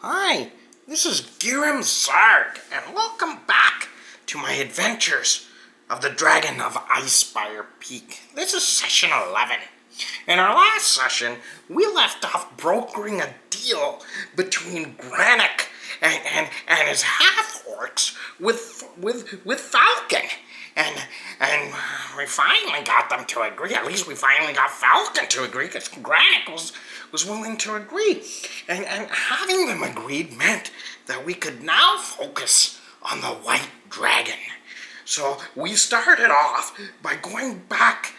Hi, this is Girum Zarg, and welcome back to my adventures of the Dragon of Icespire Peak. This is session 11. In our last session, we left off brokering a deal between Granick and his half-orcs with Falcon. And we finally got them to agree. At least we finally got Falcon to agree, because Granick was willing to agree. And having them agreed meant that we could now focus on the White Dragon. So we started off by going back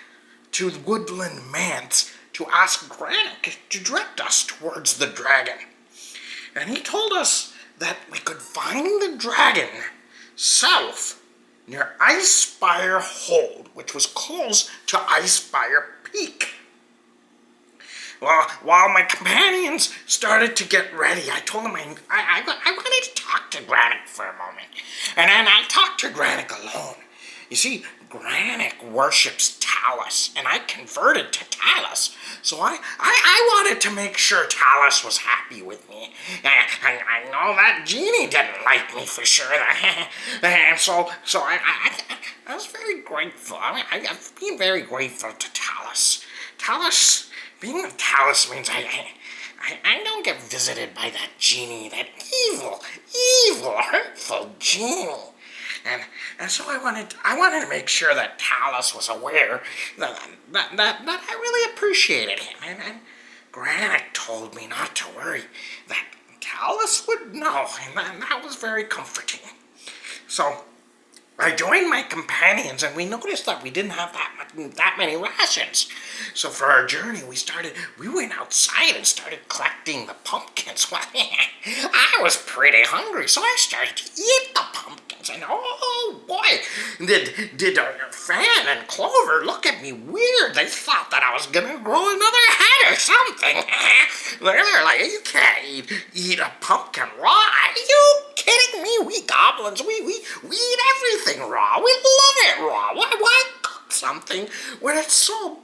to the Woodland Manse to ask Granick to direct us towards the dragon. And he told us that we could find the dragon south near Icespire Hold, which was close to Icespire Peak. Well, while my companions started to get ready, I told them I wanted to talk to Granick for a moment. And then I talked to Granick alone. You see, Granick worships Talus, and I converted to Talus. So I wanted to make sure Talus was happy with me. I know that genie didn't like me for sure. And so I was very grateful. I've been very grateful to Talus. Being with Talus means I don't get visited by that genie, that evil, hurtful genie. And so I wanted to make sure that Talus was aware that I really appreciated him. And Granick told me not to worry, that Talus would know, and that was very comforting. So I joined my companions, and we noticed that we didn't have that many rations. So for our journey, we went outside and started collecting the pumpkins. Well, I was pretty hungry, so I started to eat the pumpkins. And oh boy, did Faen and Clover look at me weird. They thought that I was gonna grow another head or something. They're like, you can't eat a pumpkin raw. Are you kidding me? We goblins, we eat everything raw. We love it raw. Why cook something when it's so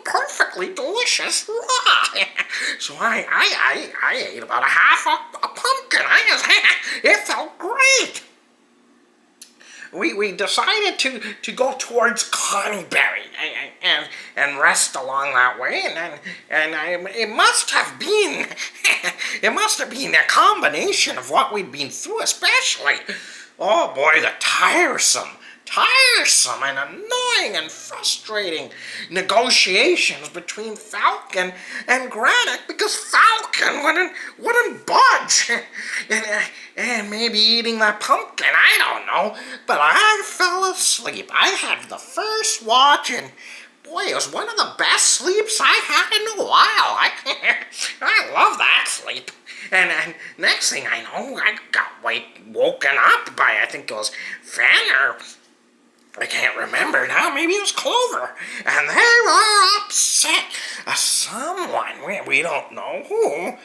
perfectly delicious raw? So I ate about a half a pumpkin. It felt great. We decided to go towards Connieberry and rest along that way, and it must have been a combination of what we'd been through, especially, oh boy, the tiresome and annoying and frustrating negotiations between Falcon and Granick, because Falcon wouldn't budge. And maybe eating that pumpkin, I don't know. But I fell asleep. I had the first watch, and boy, it was one of the best sleeps I had in a while. I love that sleep. And next thing I know, I got woken up by, I think it was Faen, or I can't remember now, maybe it was Clover. And they were upset. Someone, we don't know who,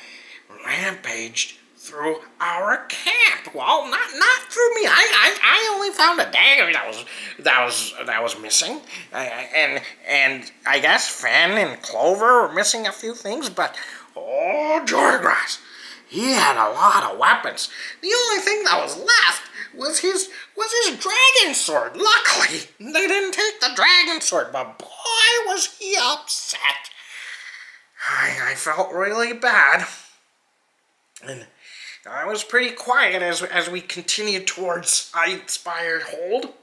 rampaged through our camp. Well, not through me. I only found a dagger that was missing. And I guess Faen and Clover were missing a few things, but oh, Jorgras, he had a lot of weapons. The only thing that was left was his dragon sword. Luckily, they didn't take the dragon sword, but boy, was he upset. I felt really bad. And I was pretty quiet as we continued towards Icespire Hold.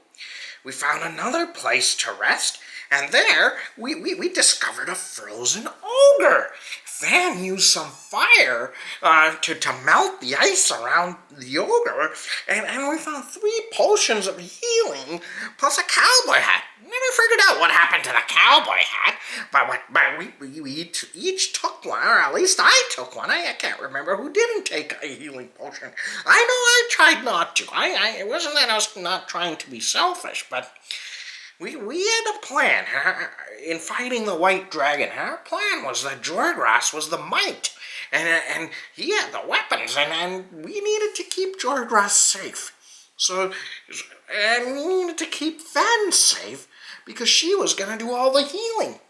We found another place to rest, and there we discovered a frozen ogre. Faen used some fire to melt the ice around the ogre, and we found 3 potions of healing, plus a cowboy hat. Never figured out what happened to the cowboy hat, but we each took one, or at least I took one. I can't remember who didn't take a healing potion. I know I tried not to. It wasn't that I was not trying to be selfish, but we had a plan in fighting the White Dragon. Our plan was that Jorgras was the might, and he had the weapons, and we needed to keep Jorgras safe. And we needed to keep Faen safe, because she was going to do all the healing.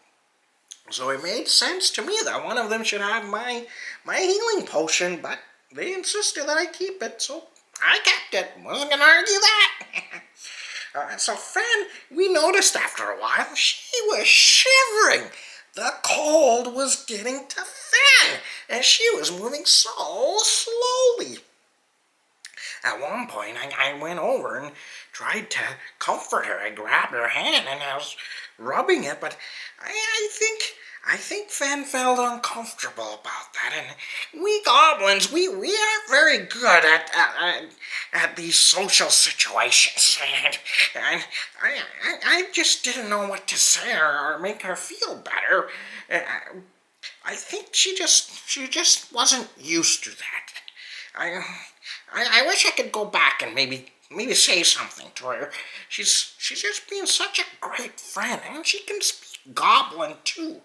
So it made sense to me that one of them should have my healing potion, but they insisted that I keep it, so I kept it. Wasn't going to argue that. So Faen, we noticed after a while, she was shivering. The cold was getting to Faen, and she was moving so slowly. At one point, I went over and tried to comfort her. I grabbed her hand and I was rubbing it, but I think Faen felt uncomfortable about that. And we goblins, we aren't very good at these social situations. And I just didn't know what to say or make her feel better. I think she just wasn't used to that. I wish I could go back and maybe say something to her. She's just being such a great friend, and she can speak Goblin too.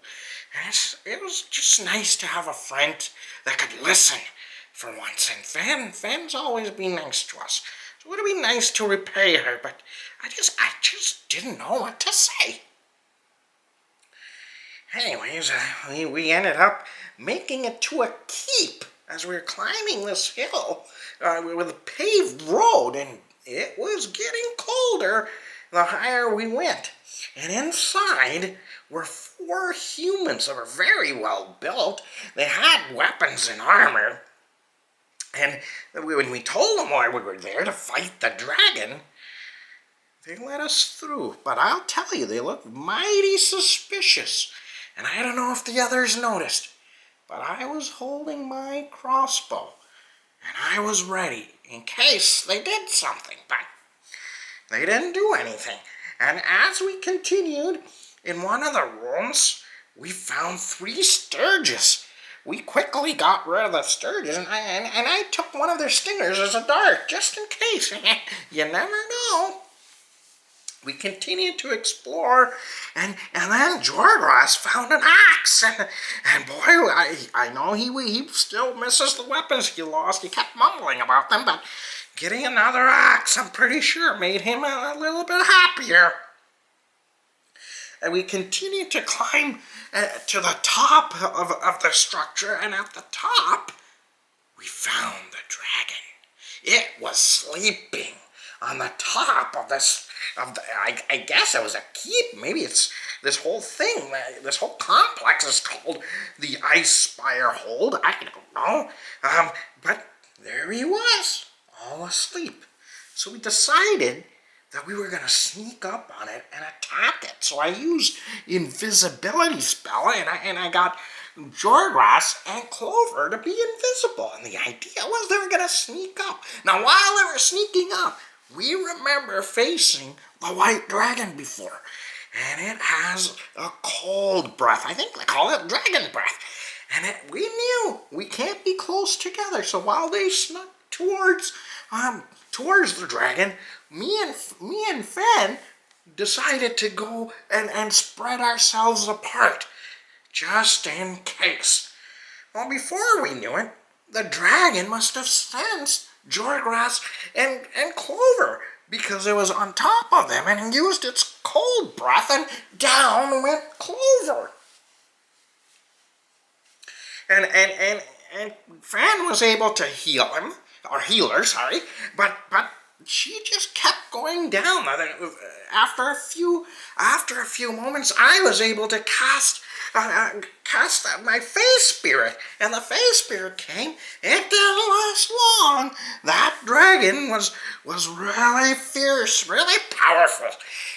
And it was just nice to have a friend that could listen for once. And Faen's always been nice to us. So it would be nice to repay her, but I just didn't know what to say. Anyways, we ended up making it to a keep as we were climbing this hill with a paved road, and it was getting colder the higher we went. And inside were 4 humans that were very well built. They had weapons and armor. And when we told them why we were there to fight the dragon, they let us through. But I'll tell you, they looked mighty suspicious. And I don't know if the others noticed, but I was holding my crossbow, and I was ready in case they did something, but they didn't do anything. And as we continued, in one of the rooms, we found 3 sturges. We quickly got rid of the sturges, and I took one of their stingers as a dart, just in case. You never know. We continued to explore, and then Jorgras found an axe, and boy, I know he still misses the weapons he lost. He kept mumbling about them, but getting another axe, I'm pretty sure, made him a little bit happier. And we continued to climb to the top of the structure, and at the top, we found the dragon. It was sleeping on the top of this. I guess it was a keep. Maybe it's this whole thing. This whole complex is called the Icespire Hold. I don't know. But there he was, all asleep. So we decided that we were going to sneak up on it and attack it. So I used invisibility spell, and I got Jorgras and Clover to be invisible. And the idea was they were going to sneak up. Now, while they were sneaking up, we remember facing the white dragon before, and it has a cold breath. I think they call it dragon breath. And we knew we can't be close together. So while they snuck towards the dragon, me and Faen decided to go and spread ourselves apart, just in case. Well, before we knew it, the dragon must have sensed Jorgras and Clover, because it was on top of them and used its cold breath, and down went Clover. And Faen was able to heal him, or heal her, sorry, but she just kept going down. After a few moments, I was able to cast my Fae Spirit, and the Fae Spirit came. It didn't last long. That dragon was really fierce, really powerful,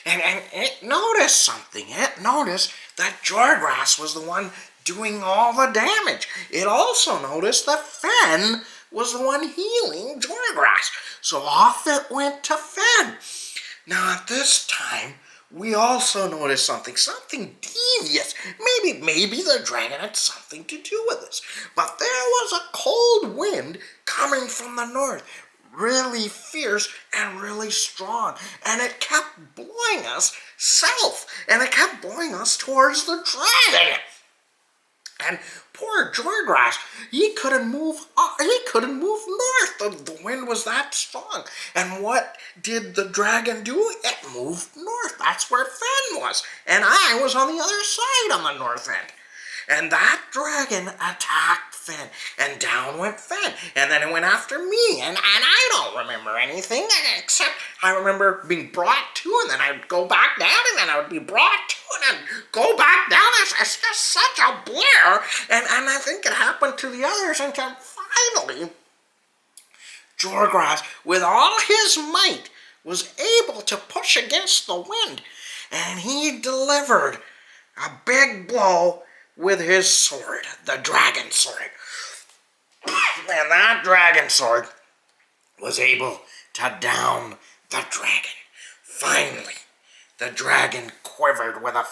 and it noticed something. It noticed that Jorgras was the one doing all the damage. It also noticed that Faen was the one healing Jorgras. So off it went to Faen. Now at this time, we also noticed something devious. Maybe the dragon had something to do with this. But there was a cold wind coming from the north, really fierce and really strong. And it kept blowing us south, and it kept blowing us towards the dragon. And poor Jorgras, he couldn't move north. The wind was that strong. And what did the dragon do? It moved north. That's where Faen was. And I was on the other side on the north end. And that dragon attacked Faen. And down went Faen. And then it went after me. And I don't remember anything except I remember being brought to, and then I would go back down, and then I would be brought to, and then go back down. It's just such a blur. And I think it happened to the others until finally Jorgras, with all his might, was able to push against the wind. And he delivered a big blow with his sword, the dragon sword. And that dragon sword was able to down the dragon. Finally, the dragon quivered with a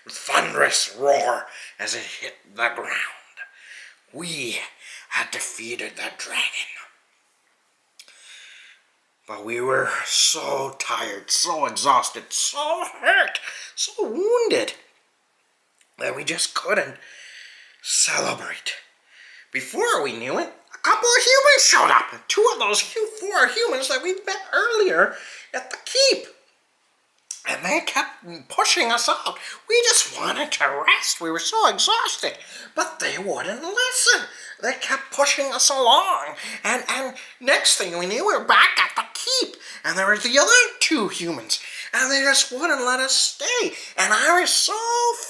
thunderous roar as it hit the ground. We had defeated the dragon. But we were so tired, so exhausted, so hurt, so wounded that we just couldn't celebrate. Before we knew it, a couple of humans showed up. Two of those 4 humans that we met earlier at the keep. And they kept pushing us out. We just wanted to rest. We were so exhausted. But they wouldn't listen. They kept pushing us along. And next thing we knew, we were back at the keep. And there were the other 2 humans. And they just wouldn't let us stay. And I was so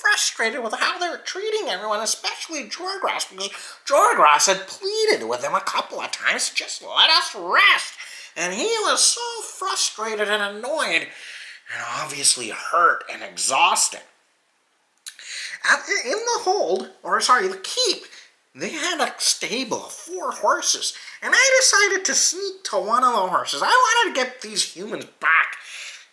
frustrated with how they were treating everyone, especially Jorgras, because Jorgras had pleaded with them a couple of times, just let us rest. And he was so frustrated and annoyed, and obviously hurt and exhausted. In the keep, they had a stable of 4 horses, and I decided to sneak to one of the horses. I wanted to get these humans back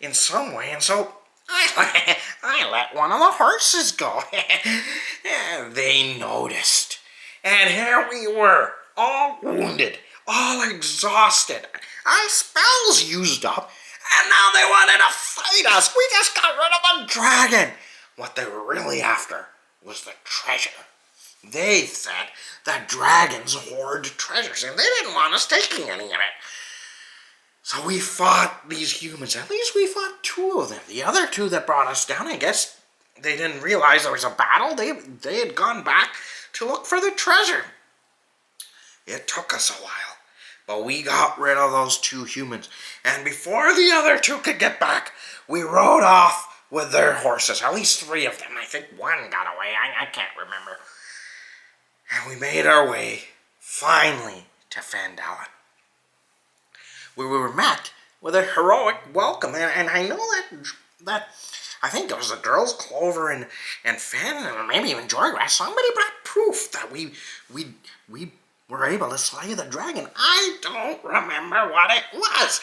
in some way, and so I let one of the horses go. And they noticed, and here we were, all wounded, all exhausted, our spells used up, and now they wanted to fight us. We just got rid of the dragon. What they were really after was the treasure. They said that dragons hoard treasures, and they didn't want us taking any of it. So we fought these humans. At least we fought 2 of them. The other 2 that brought us down, I guess they didn't realize there was a battle. They had gone back to look for the treasure. It took us a while. But we got rid of those 2 humans. And before the other 2 could get back, we rode off with their horses. At least 3 of them. I think 1 got away. I can't remember. And we made our way, finally, to Phandalin. We were met with a heroic welcome. And I know that I think it was the girls, Clover and Faen, or maybe even Jorgras. Somebody brought proof that we were able to slay the dragon. I don't remember what it was.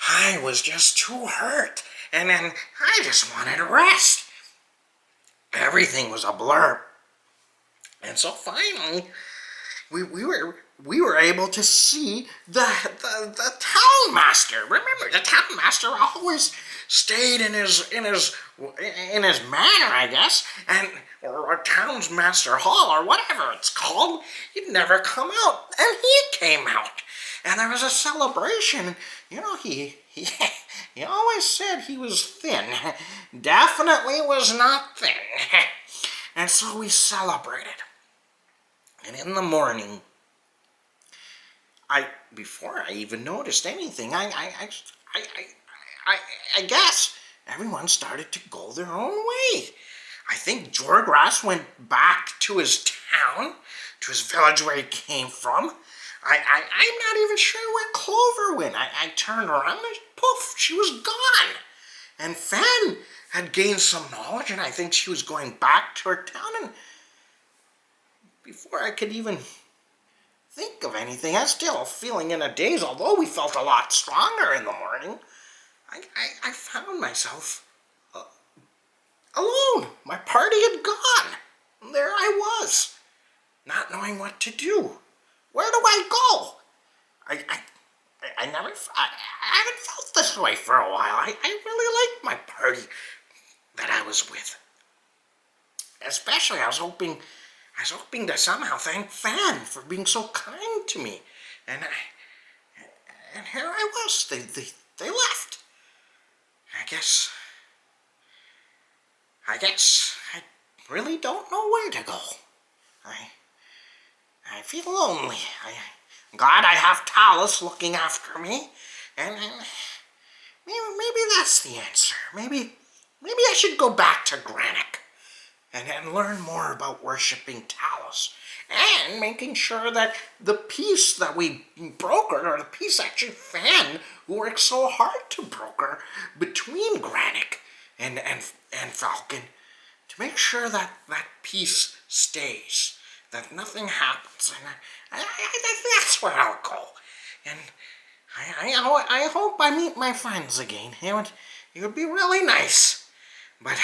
I was just too hurt, and then I just wanted to rest. Everything was a blur. And so finally, we were able to see the town master. Remember, the town master always stayed in his manor, I guess, or town's master hall, or whatever it's called. He'd never come out, and he came out, and there was a celebration. You know, he always said he was thin. Definitely was not thin. And so we celebrated. And in the morning, before I even noticed anything, I guess everyone started to go their own way. I think Jorgras went back to his town, to his village where he came from. I'm not even sure where Clover went. I turned around and poof, she was gone. And Faen had gained some knowledge, and I think she was going back to her town. And before I could even think of anything, I was still feeling in a daze, although we felt a lot stronger in the morning. I found myself alone. My party had gone. And there I was, not knowing what to do. Where do I go? I haven't felt this way for a while. I really liked my party that I was with. Especially, I was hoping to somehow thank Faen for being so kind to me. And here I was. They left. I guess I really don't know where to go. I feel lonely. I'm glad I have Talus looking after me, and maybe that's the answer. Maybe I should go back to Granick and learn more about worshipping Talus and making sure that the peace that we brokered, or the peace actually Faen worked so hard to broker between Granick and Falcon, to make sure that that peace stays, that nothing happens. And that's where I'll go. And I hope I meet my friends again. It would be really nice. But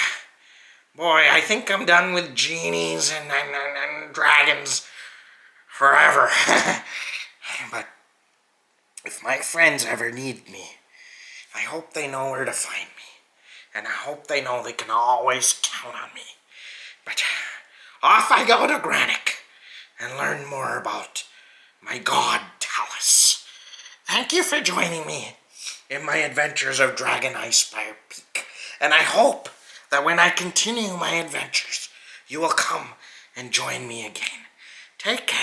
boy, I think I'm done with genies and dragons forever. But if my friends ever need me, I hope they know where to find me. And I hope they know they can always count on me. But off I go to Granick and learn more about my god Talus. Thank you for joining me in my adventures of Dragon Icespire Peak. And I hope that when I continue my adventures, you will come and join me again. Take care.